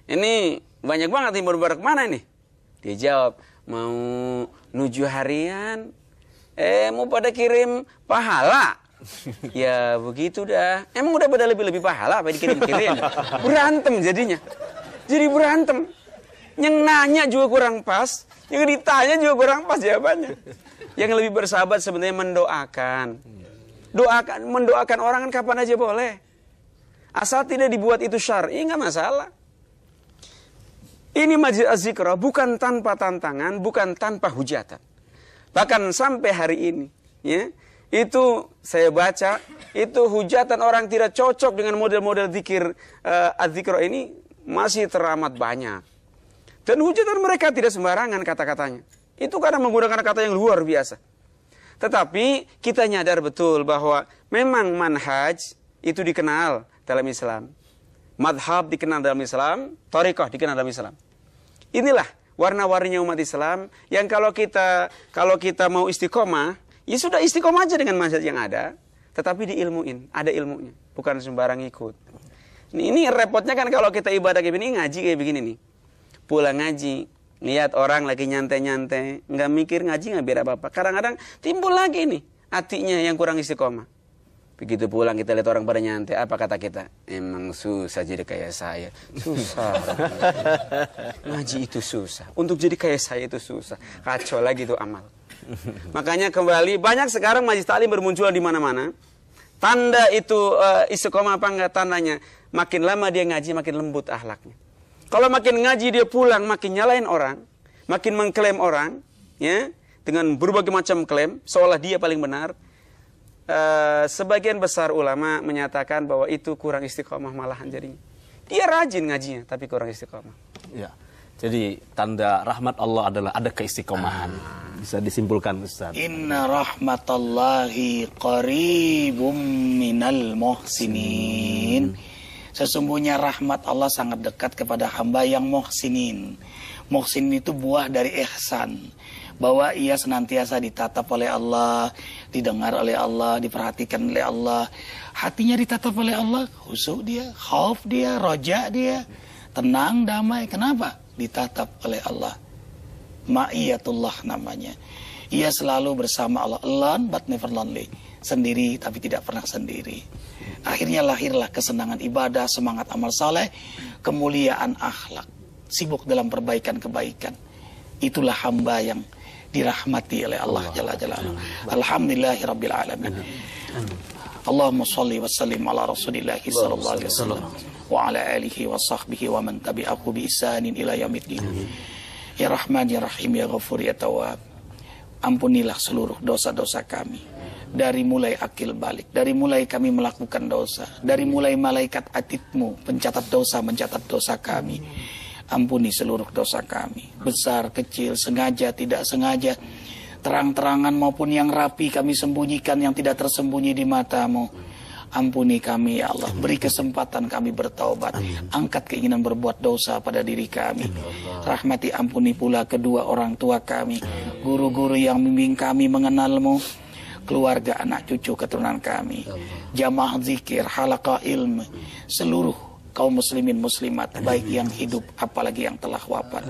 ini banyak banget timur barat kemana nih? Dia jawab, mau nuju harian, mau pada kirim pahala. Ya begitu dah. Emang udah pada lebih-lebih pahala apa dikirim-kirim? Berantem jadinya. Jadi berantem. Yang nanya juga kurang pas, yang ditanya juga kurang pas jawabannya. Yang lebih bersahabat sebenarnya mendoakan. Mendoakan orang kan kapan aja boleh. Asal tidak dibuat itu syar'i, nggak masalah. Ini majlis az-zikra bukan tanpa tantangan, bukan tanpa hujatan. Bahkan sampai hari ini, ya, itu saya baca, itu hujatan orang tidak cocok dengan model-model zikir az-zikra ini masih teramat banyak. Dan hujatan mereka tidak sembarangan kata-katanya. Itu karena menggunakan kata yang luar biasa. Tetapi kita nyadar betul bahwa memang manhaj itu dikenal dalam Islam. Madhab dikenal dalam Islam, thariqah dikenal dalam Islam. Inilah warna-warninya umat Islam yang kalau kita mau istiqomah, ya sudah istiqomah aja dengan manhaj yang ada, tetapi diilmuin, ada ilmunya, bukan sembarang ikut. Ini repotnya kan kalau kita ibadah kayak begini, ngaji kayak begini nih. Pulang ngaji, lihat orang lagi nyantai-nyantai, nggak mikir ngaji nggak biar apa-apa. Kadang-kadang timbul lagi nih hatinya yang kurang istiqomah. Begitu pulang kita lihat orang pada nyantai, apa kata kita? Emang susah jadi kayak saya. Susah. Ngaji itu susah. Untuk jadi kayak saya itu susah. Kacau lagi itu amal. Makanya kembali, banyak sekarang majlis taklim bermunculan di mana-mana. Tanda itu istiqomah apa enggak? Tandanya makin lama dia ngaji, makin lembut akhlaknya. Kalau makin ngaji dia pulang, makin nyalain orang, makin mengklaim orang, ya, dengan berbagai macam klaim, seolah dia paling benar. Sebagian besar ulama menyatakan bahwa itu kurang istiqomah malahan jadinya. Dia rajin ngajinya tapi kurang istiqomah. Ya. Jadi tanda rahmat Allah adalah ada keistiqomahan. Bisa disimpulkan Ustaz. Inna rahmatallahi qaribum minal muhsinin. Sesungguhnya rahmat Allah sangat dekat kepada hamba yang muhsinin. Muhsinin itu buah dari ihsan. bahwa ia senantiasa ditatap oleh Allah, didengar oleh Allah, diperhatikan oleh Allah. Hatinya ditatap oleh Allah, khusyuk dia, khauf dia, roja dia, tenang, damai. Kenapa? Ditatap oleh Allah. Ma'iyatullah namanya. Ia selalu bersama Allah. Alone but never lonely. Sendiri tapi tidak pernah sendiri. Akhirnya lahirlah kesenangan ibadah, semangat amal saleh, kemuliaan akhlak, sibuk dalam perbaikan-kebaikan. Itulah hamba yang dirahmati oleh Allah Jalla Jalaluhu. Alhamdulillahirabbil alamin. Allahumma shalli wa sallim ala Rasulillah sallallahu alaihi wasallam wa ala alihi wa sahbihi wa man tabi'ahu bi ihsanin ila yaumiddin. Ya Rahman ya Rahim ya Ghafur ya Tawwab. Ampunilah seluruh dosa-dosa kami. Dari mulai akil balik, dari mulai kami melakukan dosa, dari mulai malaikat atidmu pencatat dosa mencatat dosa kami. Ampuni seluruh dosa kami, besar, kecil, sengaja, tidak sengaja, terang-terangan maupun yang rapi kami sembunyikan yang tidak tersembunyi di matamu. Ampuni kami ya Allah, beri kesempatan kami bertaubat, angkat keinginan berbuat dosa pada diri kami. Rahmati ampuni pula kedua orang tua kami, guru-guru yang membimbing kami mengenalmu, keluarga, anak cucu, keturunan kami, jamaah zikir, halaqah ilmu, seluruh kaum muslimin muslimat, baik yang hidup apalagi yang telah wafat.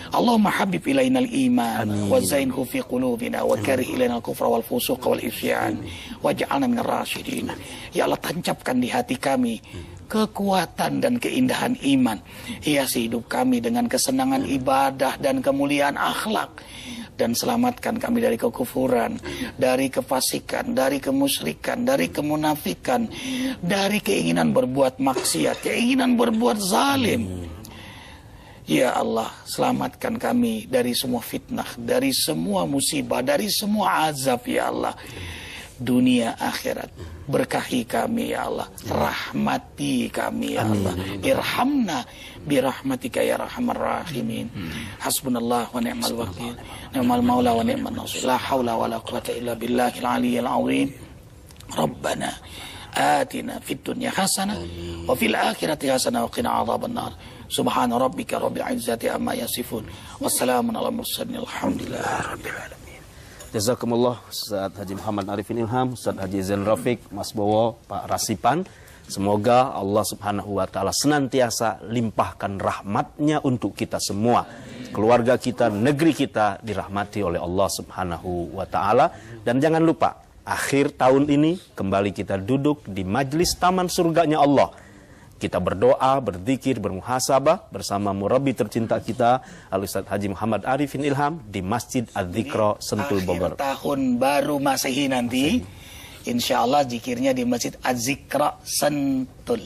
Allahumma habib ilainal iman wa zainhu fi qulubina wa karih ilainal kufra wal fusuq wal isyan waj'alna minar rasyidin. Ya Allah, tancapkan di hati kami kekuatan dan keindahan iman, hiasi hidup kami dengan kesenangan ibadah dan kemuliaan akhlak, dan selamatkan kami dari kekufuran, dari kefasikan, dari kemusyrikan, dari kemunafikan, dari keinginan berbuat maksiat, keinginan berbuat zalim. Ya Allah, selamatkan kami dari semua fitnah, dari semua musibah, dari semua azab ya Allah. Dunia akhirat, berkahi kami ya Allah, rahmati kami ya Allah, irhamna birahmatika ya arhamar rahimin. Hasbunallah wa ni'mal wakil, ni'mal maula wa ni'man nasir, la haula wa la quwata illa billahil aliyyil azim. Rabbana atina fid dunya hasanah wa fil akhirati hasanah wa qina adzabannar. Subhana rabbika rabbil izzati amma yasifun, wassalamun ala mursalin, alhamdulillahi rabbil alamin. Jazakumullah Ustaz Haji Muhammad Arifin Ilham, Ustaz Haji Zain Rafiq, Mas Bowo, Pak Rasipan. Semoga Allah Subhanahu wa Ta'ala senantiasa limpahkan rahmatnya untuk kita semua, keluarga kita, negeri kita dirahmati oleh Allah Subhanahu wa Ta'ala. Dan jangan lupa, akhir tahun ini kembali kita duduk di majlis taman surganya Allah. Kita berdoa, berzikir, bermuhasabah bersama murabbi tercinta kita, Al-Ustaz Haji Muhammad Arifin Ilham di Masjid Az-Zikra Sentul Bogor. Akhir tahun baru Masehi nanti, insya Allah zikirnya di Masjid Az-Zikra Sentul.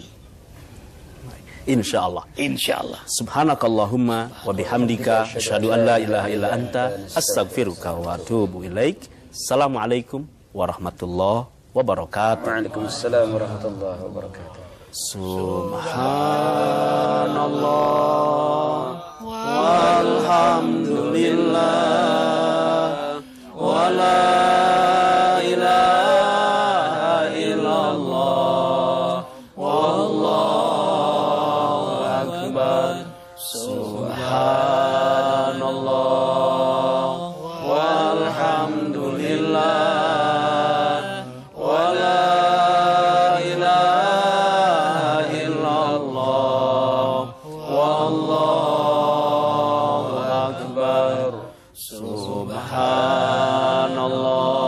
Insya Allah. Insya Allah. Subhanakallahumma wa bihamdika asyhadu an la ilaha illa anta astaghfiruka wa atubu ilaik. Assalamualaikum warahmatullahi wabarakatuh. Waalaikumsalam warahmatullahi wabarakatuh. Subhanallah walhamdulillah wa la ilaha illallah wallahu akbar. Subhanallah walhamdulillah Subhanallah